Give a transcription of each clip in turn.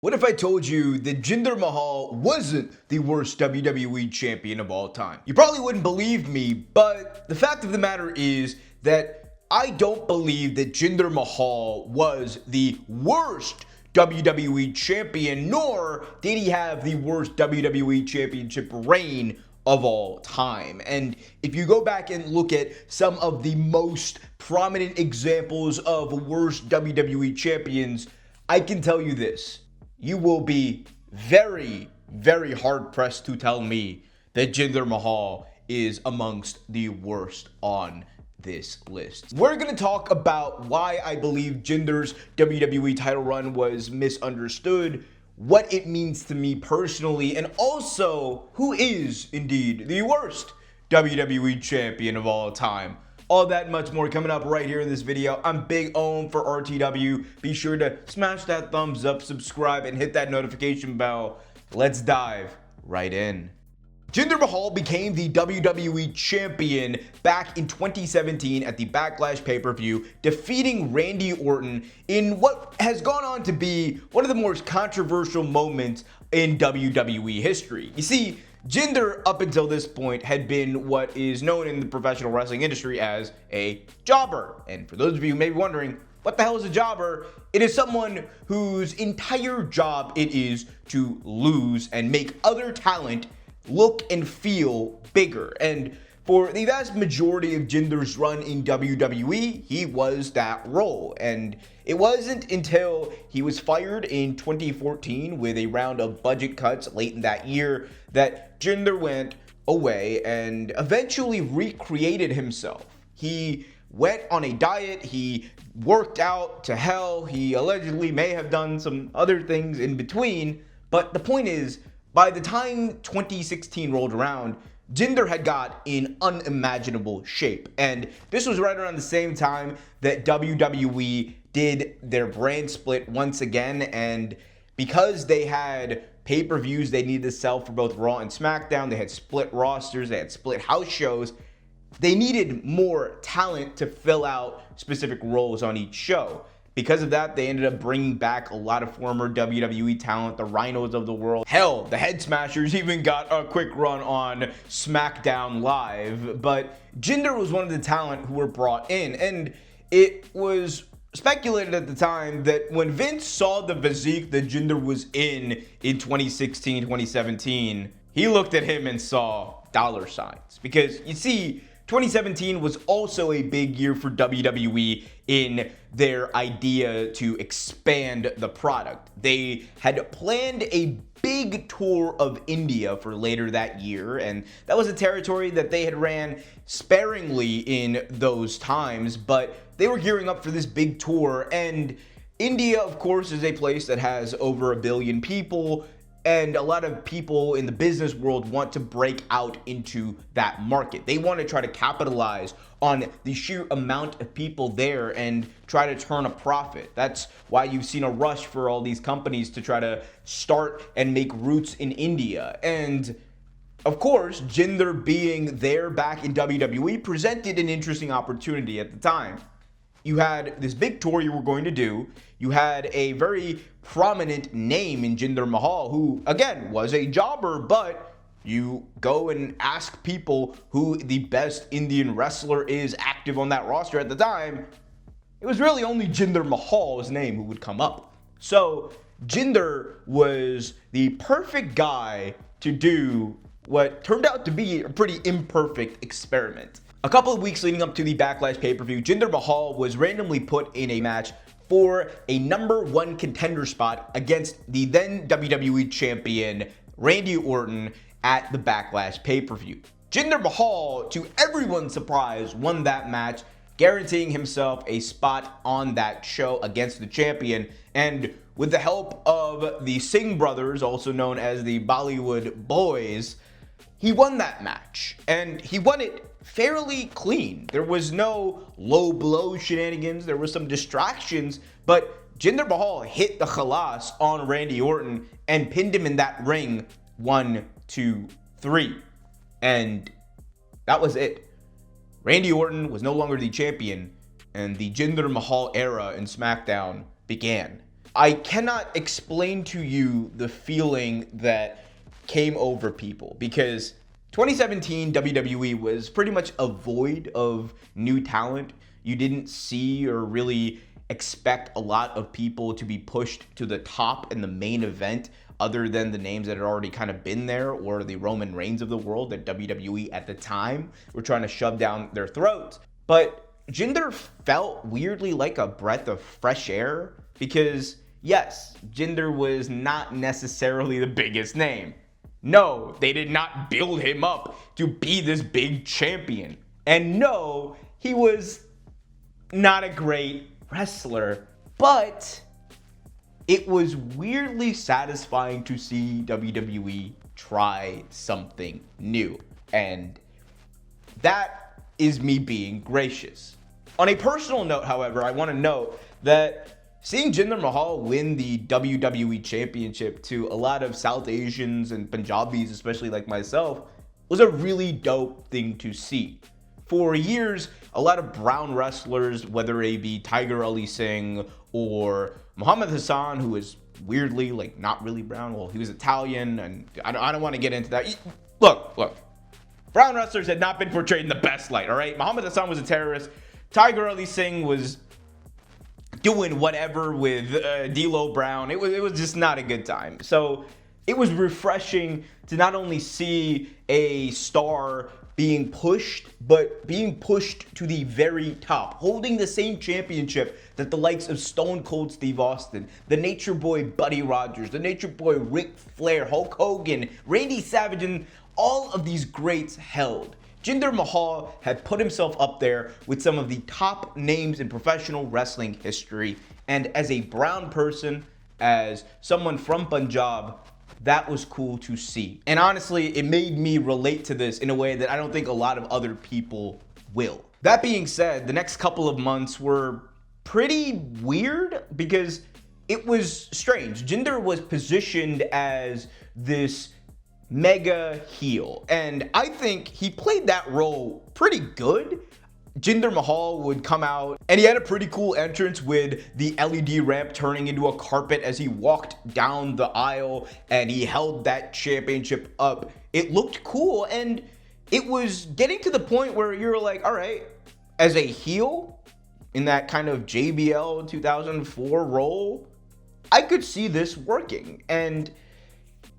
What if I told you that Jinder Mahal wasn't the worst WWE champion of all time? You probably wouldn't believe me, but the fact of the matter is that I don't believe that Jinder Mahal was the worst WWE champion, nor did he have the worst WWE championship reign of all time. And if you go back and look at some of the most prominent examples of worst WWE champions, I can tell you this. You will be very, very hard pressed to tell me that Jinder Mahal is amongst the worst on this list. We're going to talk about why I believe Jinder's WWE title run was misunderstood, what it means to me personally, and also who is indeed the worst WWE champion of all time. All that and much more coming up right here in this video. I'm Big Ohm for RTW. Be sure to smash that thumbs up, subscribe, and hit that notification bell. Let's dive right in. Jinder Mahal became the WWE champion back in 2017 at the Backlash pay-per-view, defeating Randy Orton in what has gone on to be one of the most controversial moments in WWE history. You see, Jinder, up until this point, had been what is known in the professional wrestling industry as a jobber. And for those of you who may be wondering, what the hell is a jobber? It is someone whose entire job it is to lose and make other talent look and feel bigger. And for the vast majority of Jinder's run in WWE, he was that role. And it wasn't until he was fired in 2014 with a round of budget cuts late in that year that Jinder went away and eventually recreated himself. He went on a diet, he worked out to hell, he allegedly may have done some other things in between, but the point is, by the time 2016 rolled around, Jinder had got in unimaginable shape. And this was right around the same time that WWE did their brand split once again. And because they had pay-per-views they needed to sell for both Raw and SmackDown, they had split rosters, they had split house shows, they needed more talent to fill out specific roles on each show. Because of that, they ended up bringing back a lot of former WWE talent, the Rhinos of the world. Hell, the Head Smashers even got a quick run on SmackDown Live. But Jinder was one of the talent who were brought in. And it was speculated at the time that when Vince saw the physique that Jinder was in 2016, 2017, he looked at him and saw dollar signs. Because you see, 2017 was also a big year for WWE in their idea to expand the product. They had planned a big tour of India for later that year, and that was a territory that they had ran sparingly in those times, but they were gearing up for this big tour. And India, of course, is a place that has over 1 billion people, and a lot of people in the business world want to break out into that market. They want to try to capitalize on the sheer amount of people there and try to turn a profit. That's why you've seen a rush for all these companies to try to start and make roots in India. And of course, Jinder being there back in WWE presented an interesting opportunity at the time. You had this big tour you were going to do. You had a very prominent name in Jinder Mahal, who, again, was a jobber, but you go and ask people who the best Indian wrestler is active on that roster at the time. It was really only Jinder Mahal's name who would come up. So Jinder was the perfect guy to do what turned out to be a pretty imperfect experiment. A couple of weeks leading up to the Backlash pay-per-view, Jinder Mahal was randomly put in a match for a #1 contender spot against the then WWE champion Randy Orton at the Backlash pay-per-view. Jinder Mahal, to everyone's surprise, won that match, guaranteeing himself a spot on that show against the champion. And with the help of the Singh brothers, also known as the Bollywood Boys, he won that match, and he won it fairly clean. There was no low blow shenanigans. There were some distractions, but Jinder Mahal hit the khalas on Randy Orton and pinned him in that ring 1, 2, 3. And that was it. Randy Orton was no longer the champion, and the Jinder Mahal era in SmackDown began. I cannot explain to you the feeling that came over people, because 2017 WWE was pretty much a void of new talent. You didn't see or really expect a lot of people to be pushed to the top in the main event, other than the names that had already kind of been there, or the Roman Reigns of the world that WWE at the time were trying to shove down their throats. But Jinder felt weirdly like a breath of fresh air, because yes, Jinder was not necessarily the biggest name. No, they did not build him up to be this big champion. And no, he was not a great wrestler, but it was weirdly satisfying to see WWE try something new. And that is me being gracious. On a personal note, however, I want to note that seeing Jinder Mahal win the WWE Championship to a lot of South Asians and Punjabis, especially like myself, was a really dope thing to see. For years, a lot of brown wrestlers, whether it be Tiger Ali Singh or Muhammad Hassan, who is weirdly like not really brown, well, he was Italian, and I don't want to get into that. Look, brown wrestlers had not been portrayed in the best light, all right? Muhammad Hassan was a terrorist. Tiger Ali Singh was doing whatever with D'Lo Brown. It was just not a good time. So it was refreshing to not only see a star being pushed, but being pushed to the very top, holding the same championship that the likes of Stone Cold Steve Austin, the Nature Boy Buddy Rogers, the Nature Boy Ric Flair, Hulk Hogan, Randy Savage, and all of these greats held. Jinder Mahal had put himself up there with some of the top names in professional wrestling history, and as a brown person, as someone from Punjab, that was cool to see. And honestly, it made me relate to this in a way that I don't think a lot of other people will. That being said, the next couple of months were pretty weird because it was strange. Jinder was positioned as this mega heel, and I think he played that role pretty good. Jinder Mahal would come out and he had a pretty cool entrance with the LED ramp turning into a carpet as he walked down the aisle, and he held that championship up. It looked cool, and it was getting to the point where you're like, all right, as a heel in that kind of JBL 2004 role, I could see this working. And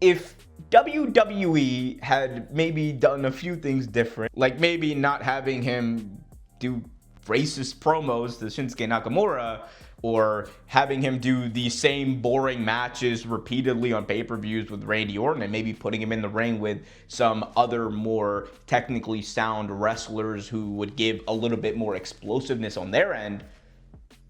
if WWE had maybe done a few things different, like maybe not having him do racist promos to Shinsuke Nakamura, or having him do the same boring matches repeatedly on pay-per-views with Randy Orton, and maybe putting him in the ring with some other more technically sound wrestlers who would give a little bit more explosiveness on their end,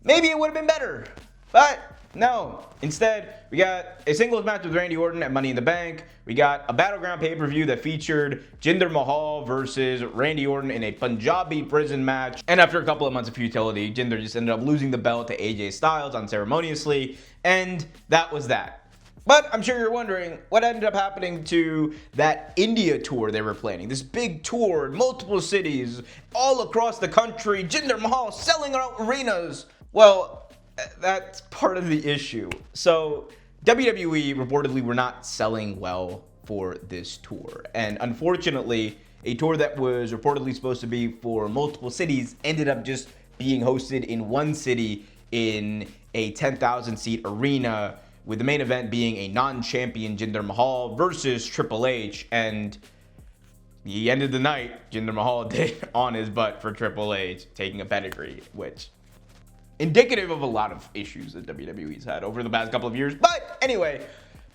maybe it would have been better. But no, instead, we got a singles match with Randy Orton at Money in the Bank. We got a Battleground pay-per-view that featured Jinder Mahal versus Randy Orton in a Punjabi prison match. And after a couple of months of futility, Jinder just ended up losing the belt to AJ Styles unceremoniously, and that was that. But I'm sure you're wondering what ended up happening to that India tour they were planning. This big tour, multiple cities, all across the country, Jinder Mahal selling out arenas. Well, that's part of the issue. So WWE reportedly were not selling well for this tour. And unfortunately, a tour that was reportedly supposed to be for multiple cities ended up just being hosted in one city in a 10,000 seat arena, with the main event being a non-champion Jinder Mahal versus Triple H. And he ended the night, Jinder Mahal did, on his butt for Triple H, taking a pedigree, which indicative of a lot of issues that WWE's had over the past couple of years. But anyway,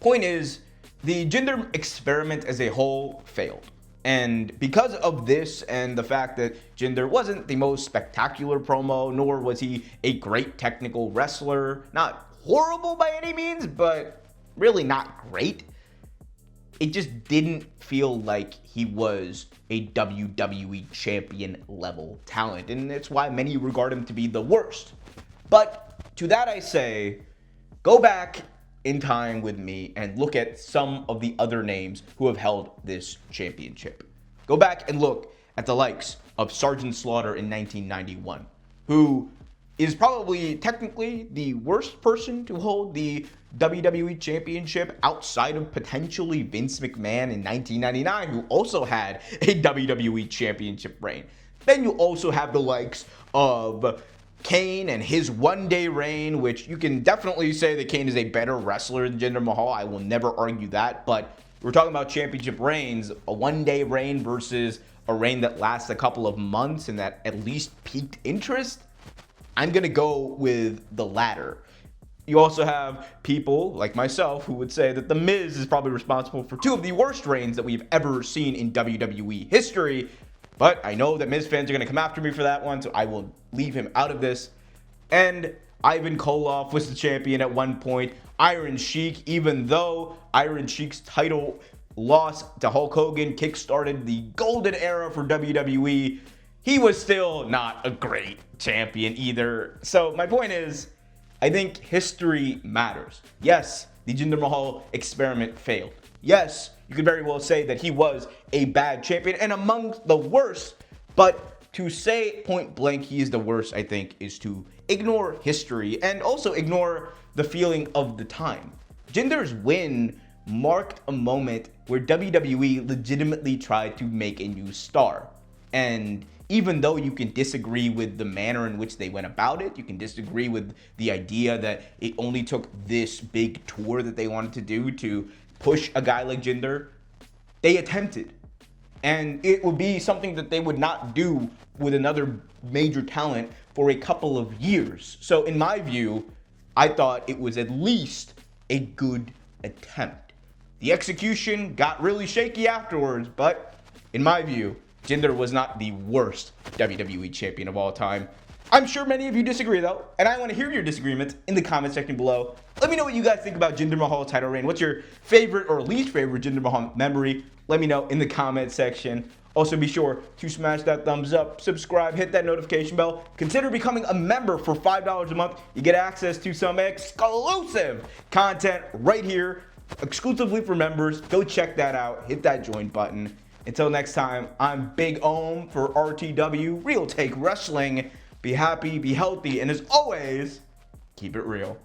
point is, the Jinder experiment as a whole failed. And because of this and the fact that Jinder wasn't the most spectacular promo, nor was he a great technical wrestler, not horrible by any means, but really not great, it just didn't feel like he was a WWE champion level talent. And that's why many regard him to be the worst. But to that I say, go back in time with me and look at some of the other names who have held this championship. Go back and look at the likes of Sergeant Slaughter in 1991, who is probably technically the worst person to hold the WWE Championship outside of potentially Vince McMahon in 1999, who also had a WWE Championship reign. Then you also have the likes of Kane and his one-day reign, which you can definitely say that Kane is a better wrestler than Jinder Mahal. I will never argue that, but we're talking about championship reigns, a one-day reign versus a reign that lasts a couple of months and that at least piqued interest. I'm going to go with the latter. You also have people like myself who would say that The Miz is probably responsible for two of the worst reigns that we've ever seen in WWE history. But I know that Miz fans are going to come after me for that one, so I will leave him out of this. And Ivan Koloff was the champion at one point. Iron Sheik, even though Iron Sheik's title loss to Hulk Hogan kickstarted the golden era for WWE, he was still not a great champion either. So my point is, I think history matters. Yes, the Jinder Mahal experiment failed. Yes, you could very well say that he was a bad champion and among the worst, but to say point blank he is the worst, I think, is to ignore history and also ignore the feeling of the time. Jinder's win marked a moment where WWE legitimately tried to make a new star. And even though you can disagree with the manner in which they went about it, you can disagree with the idea that it only took this big tour that they wanted to do to push a guy like Jinder, they attempted. And it would be something that they would not do with another major talent for a couple of years. So in my view, I thought it was at least a good attempt. The execution got really shaky afterwards, but in my view, Jinder was not the worst WWE champion of all time. I'm sure many of you disagree though, and I want to hear your disagreements in the comment section below. Let me know what you guys think about Jinder Mahal's title reign. What's your favorite or least favorite Jinder Mahal memory? Let me know in the comment section. Also be sure to smash that thumbs up, subscribe, hit that notification bell. Consider becoming a member for $5 a month. You get access to some exclusive content right here, exclusively for members. Go check that out. Hit that join button. Until next time, I'm Big Ohm for RTW, Real Take Wrestling. Be happy, be healthy, and as always, keep it real.